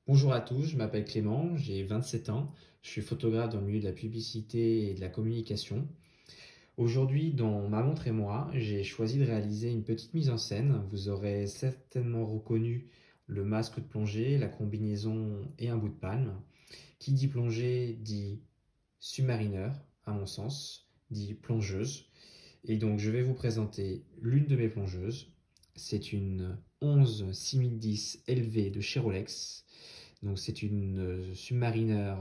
Bonjour à tous, je m'appelle Clément, j'ai 27 ans, je suis photographe dans le milieu de la publicité et de la communication. Aujourd'hui, dans Ma montre et moi, j'ai choisi de réaliser une petite mise en scène. Vous aurez certainement reconnu le masque de plongée, la combinaison et un bout de palme. Qui dit plongée dit submarineur, à mon sens, dit plongeuse. Et donc, je vais vous présenter l'une de mes plongeuses. C'est une 11 6010 LV de chez Rolex. Donc c'est une submarineur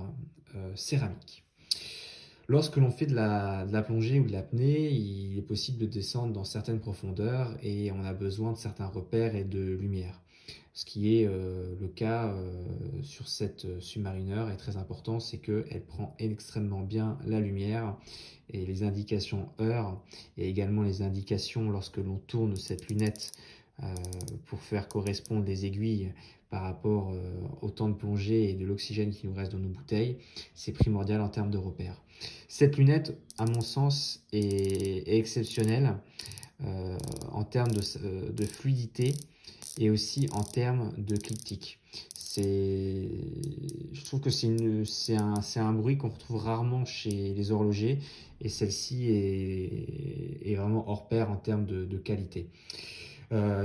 céramique. Lorsque l'on fait de la plongée ou de l'apnée, il est possible de descendre dans certaines profondeurs et on a besoin de certains repères et de lumière. Ce qui est le cas sur cette submarineur est très important, c'est qu'elle prend extrêmement bien la lumière et les indications heure et également les indications lorsque l'on tourne cette lunette euh, pour faire correspondre les aiguilles par rapport au temps de plongée et de l'oxygène qui nous reste dans nos bouteilles, c'est primordial en termes de repères. Cette lunette, à mon sens, est exceptionnelle en termes de fluidité et aussi en termes de cliptique. Je trouve que c'est un bruit qu'on retrouve rarement chez les horlogers et celle-ci est vraiment hors pair en termes de qualité.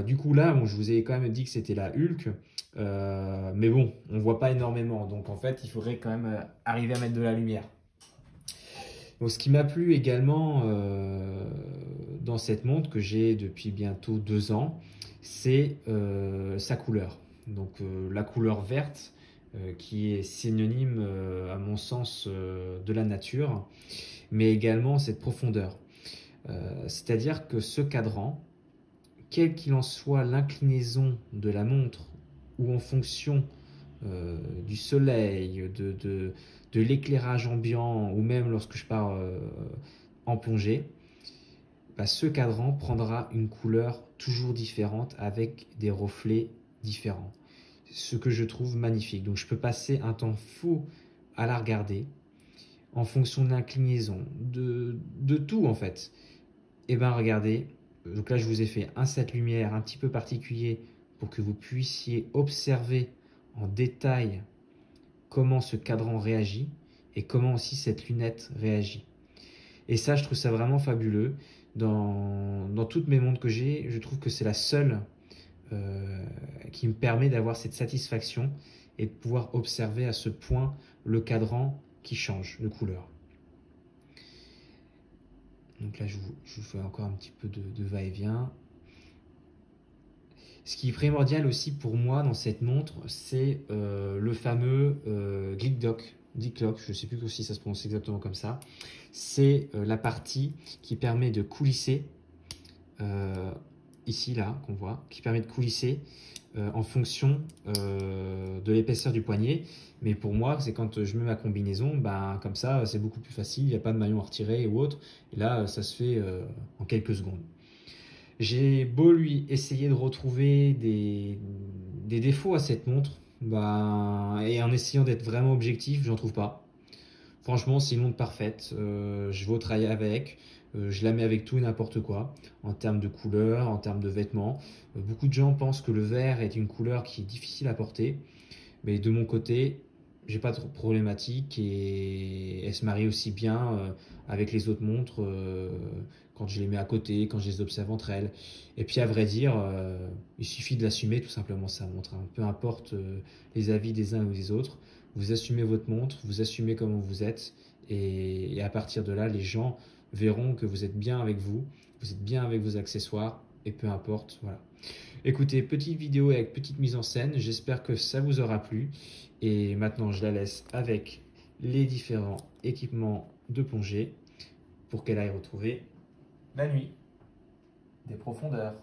Du coup là, bon, je vous ai quand même dit que c'était la Hulk, mais bon, on voit pas énormément, donc en fait, il faudrait quand même arriver à mettre de la lumière. Donc, ce qui m'a plu également dans cette montre que j'ai depuis bientôt 2 ans, c'est sa couleur. Donc la couleur verte, qui est synonyme, à mon sens, de la nature, mais également cette profondeur. C'est-à-dire que ce cadran, quelle qu'il en soit l'inclinaison de la montre ou en fonction du soleil, de l'éclairage ambiant ou même lorsque je pars en plongée, bah, ce cadran prendra une couleur toujours différente avec des reflets différents. Ce que je trouve magnifique. Donc je peux passer un temps fou à la regarder en fonction de l'inclinaison, de tout en fait. Et bien regardez, donc là je vous ai fait un set lumière un petit peu particulier pour que vous puissiez observer en détail comment ce cadran réagit et comment aussi cette lunette réagit. Et ça, je trouve ça vraiment fabuleux. Dans toutes mes montres que j'ai, je trouve que c'est la seule qui me permet d'avoir cette satisfaction et de pouvoir observer à ce point le cadran qui change de couleur. Donc là, je vous fais encore un petit peu de va-et-vient. Ce qui est primordial aussi pour moi dans cette montre, c'est le fameux Glickdock. Glicklock, je ne sais plus si ça se prononce exactement comme ça. C'est la partie qui permet de coulisser, ici là qu'on voit, qui permet de coulisser en fonction de l'épaisseur du poignet. Mais pour moi, c'est quand je mets ma combinaison, ben, comme ça, c'est beaucoup plus facile, il n'y a pas de maillon à retirer ou autre. Et là, ça se fait en quelques secondes. J'ai beau lui essayer de retrouver des défauts à cette montre, bah, et en essayant d'être vraiment objectif, j'en trouve pas. Franchement, c'est une montre parfaite. Je vais au travail avec. Je la mets avec tout et n'importe quoi, en termes de couleur, en termes de vêtements. Beaucoup de gens pensent que le vert est une couleur qui est difficile à porter. Mais de mon côté, j'ai pas trop de problématique et elle se marie aussi bien avec les autres montres quand je les mets à côté, quand je les observe entre elles. Et puis à vrai dire, il suffit de l'assumer tout simplement sa montre, hein. Peu importe les avis des uns ou des autres, vous assumez votre montre, vous assumez comment vous êtes et à partir de là, les gens verront que vous êtes bien avec vous, vous êtes bien avec vos accessoires et peu importe, voilà. Écoutez, petite vidéo avec petite mise en scène, j'espère que ça vous aura plu. Et maintenant, je la laisse avec les différents équipements de plongée pour qu'elle aille retrouver la nuit, des profondeurs.